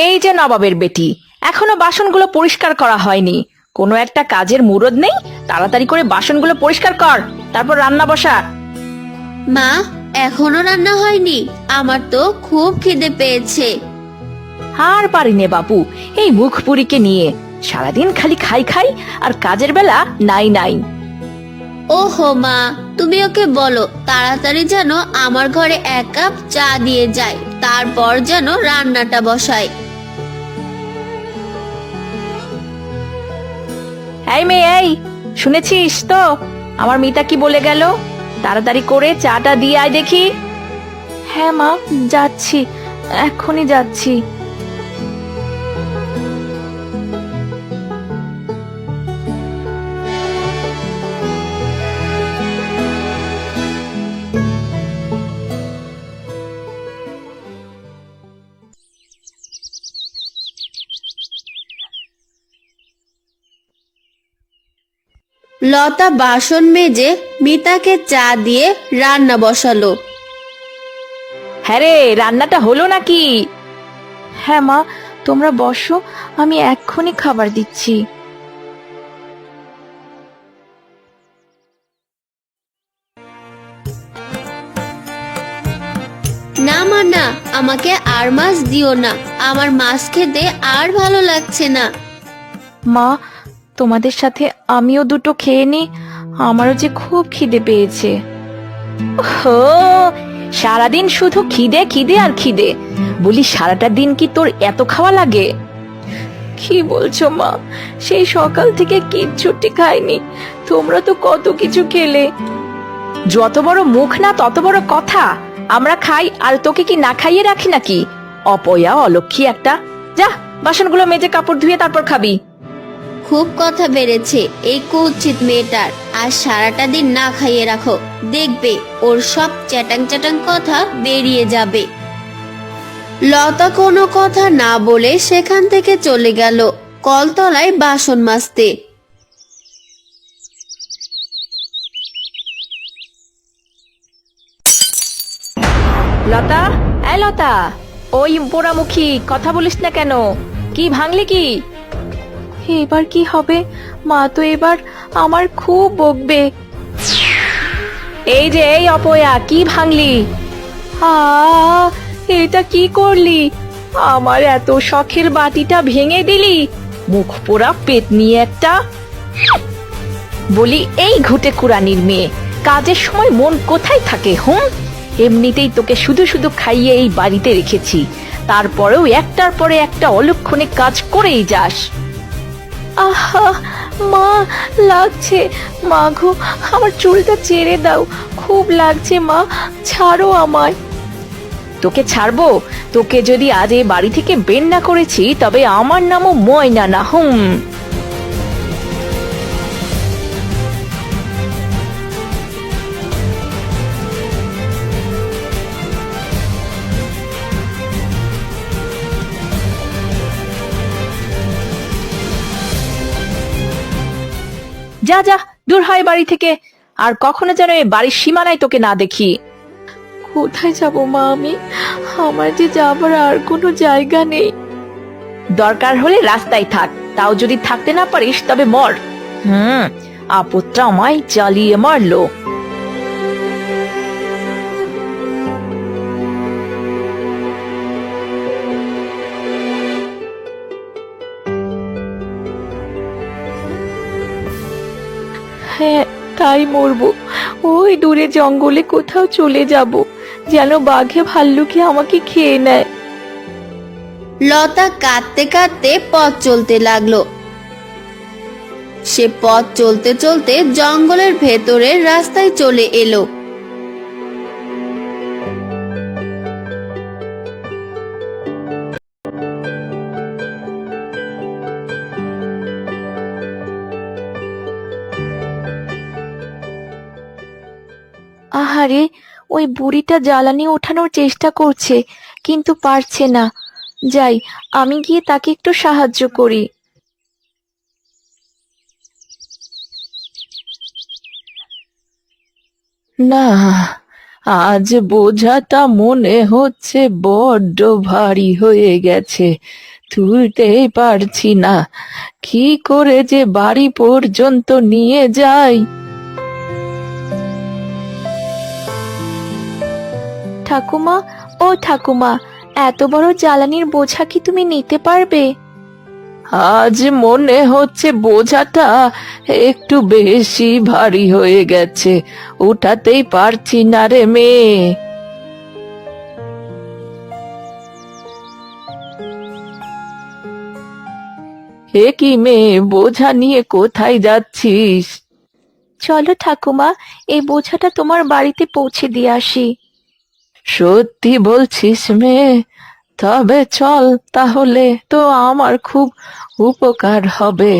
এই যে নবাবের বেটি, এখনো বাসনগুলো পরিষ্কার করা হয়নি। কোনো একটা কাজের মুরদ নেই? তাড়াতাড়ি করে বাসনগুলো পরিষ্কার কর, তারপর রান্না বসা। মা, এখনো রান্না হয়নি? আমার তো খুব খিদে পেয়েছে। আর পারি নে বাপু, এই মুখ পুরিকে নিয়ে সারাদিন খালি খাই খাই আর কাজের বেলা নাই নাই। ওহো মা, তুমি ওকে বলো তাড়াতাড়ি যেন আমার ঘরে 1 কাপ চা দিয়ে যায়, তারপর যেন রান্নাটা বসায়। এই মেয়ে, এই শুনেছিস তো আমার মিতা কি বলে গেল? তাড়াতাড়ি করে চাটা দিয়ে আয় দেখি। হ্যাঁ মা, যাচ্ছি, এখনই যাচ্ছি। লতা বাসন মেজে মিতাকে চা দিয়ে রান্না বসালো। হ্যাঁ রে, রান্নাটা হলো নাকি? হ্যাঁ মা, তোমরা বসো, আমি এক্ষুনি খাবার দিচ্ছি। না মা না, আমাকে আর মাছ দিও না, আমার মাছ খেতে আর ভালো লাগছে না। মা, তোমাদের সাথে আমিও দুটো খেয়ে নি, আমারও যে খুব খিদে পেয়েছে। হো, সারাদিন শুধু খিদে খিদে আর খিদে। বলি সারাটা দিন কি তোর এত খাওয়া লাগে? কি বলছো মা, সেই সকাল থেকে কিচ্ছুটি খাইনি, তোমরা তো কত কিছু খেলে। যত বড় মুখ না তত বড় কথা। আমরা খাই আর তোকে কি না খাইয়ে রাখি নাকি? অপয়া অলক্ষী একটা। যা, বাসনগুলো মেজে কাপড় ধুয়ে তারপর খাবি। খুব কথা বেড়েছে এই কুৎসিত মেয়েটার, আর সারাটা দিন না খাইয়ে রাখো, দেখবে ওর সব চ্যাটাং চ্যাটাং কথা বেরিয়ে যাবে। লতা কোনো কথা না বলে সেখান থেকে চলে গেল কলতলায় বাসন মাজতে। লতা, এই লতা, ওই পোড়ামুখী, কথা বলিস না কেন? কি ভাঙলি কি? এবার কি হবে? মা তো এবার আমার খুব বকবে। এই যে, এই অপয়া, কি ভাঙলি? এটা কি করলি? আমার এত শখের বাটিটা ভেঙে দিলি, মুখ পোড়া পেতনি একটা। বলি এই ঘুটে কুড়ানির মেয়ে, কাজের সময় মন কোথায় থাকে? এমনিতেই তোকে শুধু শুধু খাইয়ে এই বাড়িতে রেখেছি, তারপরেও একটার পরে একটা অলক্ষণে কাজ করেই যাস। আহা মা, লাগছে। মা গো, আমার চুলটা ছেড়ে দাও, খুব লাগছে মা, ছাড়ো আমায়। তোকে ছাড়বো? তোকে যদি আজ এই বাড়ি থেকে বের না করেছি তবে আমার নামও ময়না না। যা যা, দূর হয় বাড়ি থেকে, আর কখনো যেন এই বাড়ির সীমানায় তোকে না দেখি। কোথায় যাব মা আমি? আমার যে যাবার আর কোনো জায়গা নেই। দরকার হলে রাস্তায় থাক, তাও যদি থাকতে না পারিস তবে মর। আপদটা আমায় জ্বালিয়ে মারলো। হ্যাঁ, তাই মরবো। ওই দূরে জঙ্গলে কোথাও চলে যাব, যেন বাঘে ভাল্লুকে আমাকে খেয়ে নেয়। লতা কাঁদতে কাঁদতে পথ চলতে লাগলো। সে পথ চলতে চলতে জঙ্গলের ভেতরের রাস্তায় চলে এলো। আহারে, ওই বুড়িটা জ্বালানি ওঠানোর চেষ্টা করছে, কিন্তু পারছে না। যাই, আমি গিয়ে তাকে একটু সাহায্য করি। না, আজ বোঝাটা মনে হচ্ছে বড্ড ভারী হয়ে গেছে, তুলতেই পারছি না। কি করে যে বাড়ি পর্যন্ত নিয়ে যাই। ঠাকুমা, ও ঠাকুমা, এত বড় জ্বালানির বোঝা কি তুমি নিতে পারবে? আজ মনে হচ্ছে বোঝাটা একটু বেশি ভারী হয়ে গেছে, উঠাতেই পারছি না রে মেয়ে। এ কি মেয়ে, বোঝা নিয়ে কোথায় যাচ্ছিস? চলো ঠাকুমা, এই বোঝাটা তোমার বাড়িতে পৌঁছে দিয়ে আসি। সত্যি বলছিস মেয়ে? তবে চল, তাহলে তো আমার খুব উপকার হবে।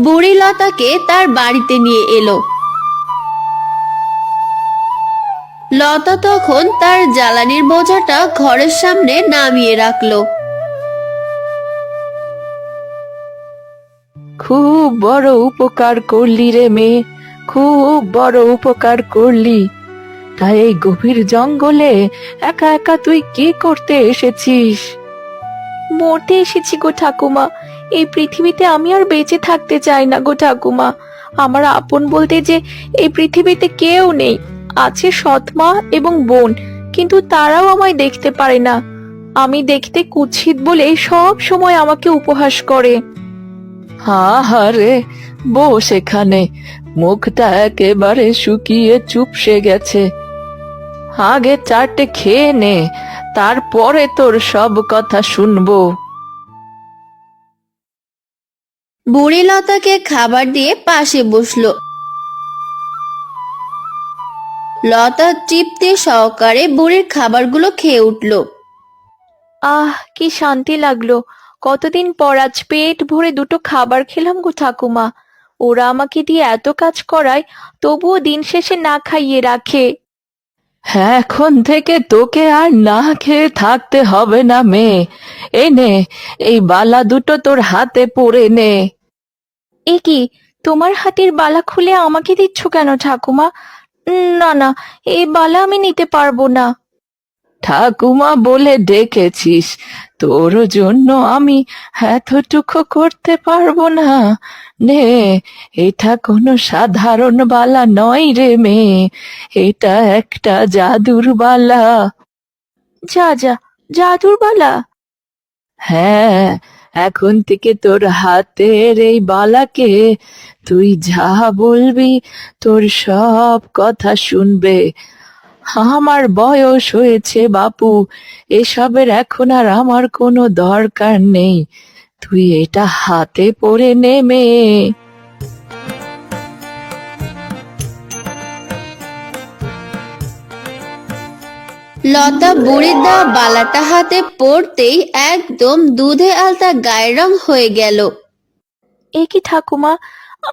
বুড়ি লতাকে তার বাড়িতে নিয়ে এলো। লতা তখন তার জ্বালানির বোঝাটা ঘরের সামনে নামিয়ে রাখলো। খুব বড় উপকার করলি রে মেয়ে, খুব বড় উপকার করলি। তাই এই গভীর জঙ্গলে একা একা তুই কি করতে এসেছিস? মরতে এসেছি গো ঠাকুমা। এই পৃথিবীতে আমি আর বেঁচে থাকতে চাই না গো ঠাকুমা। আমার আপন বলতে যে এই পৃথিবীতে কেউ নেই। আছে সৎ মা এবং বোন, কিন্তু তারাও আমায় দেখতে পারে না। আমি দেখতে কুৎসিত বলে সব সময় আমাকে উপহাস করে। আহারে, বস এখানে, মুখটা একেবারে শুকিয়ে চুপসে গেছে। আগে চারটে খেয়ে নে, তারপরে তোর সব কথা শুনবো। বুড়ি লতাকে খাবার দিয়ে পাশে বসলো। লতা তৃপ্তি সহকারে বুড়ির খাবারগুলো খেয়ে উঠল। আহ, কি শান্তি লাগলো। কতদিন পর আজ পেট ভরে দুটো খাবার খেলাম গো ঠাকুমা। ওরা আমাকে দিয়ে এত কাজ করায়, তবুও দিন শেষে না খাইয়ে রাখে। হ্যাঁ, এখন থেকে তোকে আর না খেয়ে থাকতে হবে না মেয়ে। এই নে, এই বালা দুটো তোর হাতে পরে নে। এ কি, তোমার হাতের বালা খুলে আমাকে দিচ্ছ কেন ঠাকুমা? না না, এই বালা আমি নিতে পারবো না। ঠাকুমা বলে ডেকেছিস, তোর জন্য আমি এতটুকু করতে পারবো না? নে, এটা কোনো সাধারণ বালা নয় রে মেয়ে, এটা একটা জাদুর বালা। যা যা, জাদুর বালা? হ্যাঁ, এখন থেকে তোর হাতের এই বালাকে তুই যা বলবি তোর সব কথা শুনবে। আমার বয়স হয়েছে বাপু, এসবের এখন আর আমার কোনো দরকার নেই। তুই এটা হাতে পরে নে মেয়ে। লতা বুড়ির দেওয়া বালাটা হাতে পড়তেই একদম দুধে আলতা গায়ের রং হয়ে গেল। এ কি ঠাকুমা,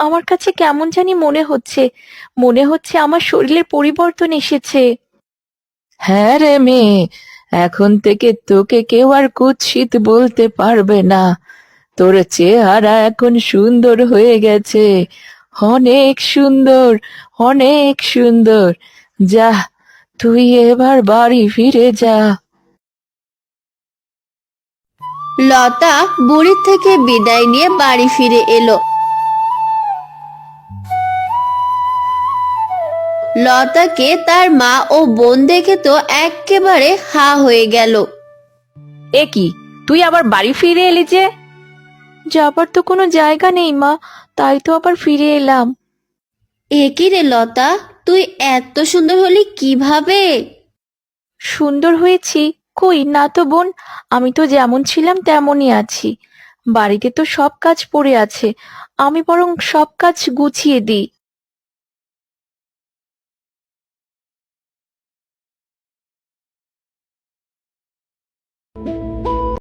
আমার কাছে কেমন জানি মনে হচ্ছে, মনে হচ্ছে আমার শরীরের পরিবর্তন এসেছে। হ্যাঁ রে মেয়ে, এখন থেকে তোকে কেউ আর কুৎসিত বলতে পারবে না। তোর চেহারা এখন সুন্দর হয়ে গেছে, অনেক সুন্দর, অনেক সুন্দর। যা, তুই এবার বাড়ি ফিরে যা। লতা বুড়ির থেকে বিদায় নিয়ে বাড়ি ফিরে এলো। লতাকে তার মা ও বোন দেখে তো একেবারে হা হয়ে গেল। এ কি, তুই আবার বাড়ি ফিরে এলি যে? যাবার তো কোনো জায়গা নেই মা, তাই তো আবার ফিরে এলাম। এ কি রে লতা, তুই এত সুন্দর হলি কিভাবে? সুন্দর হয়েছি? কই না তো বোন, আমি তো যেমন ছিলাম তেমনই আছি। বাড়িতে তো সব কাজ পড়ে আছে, আমি বরং সব কাজ গুছিয়ে দিই।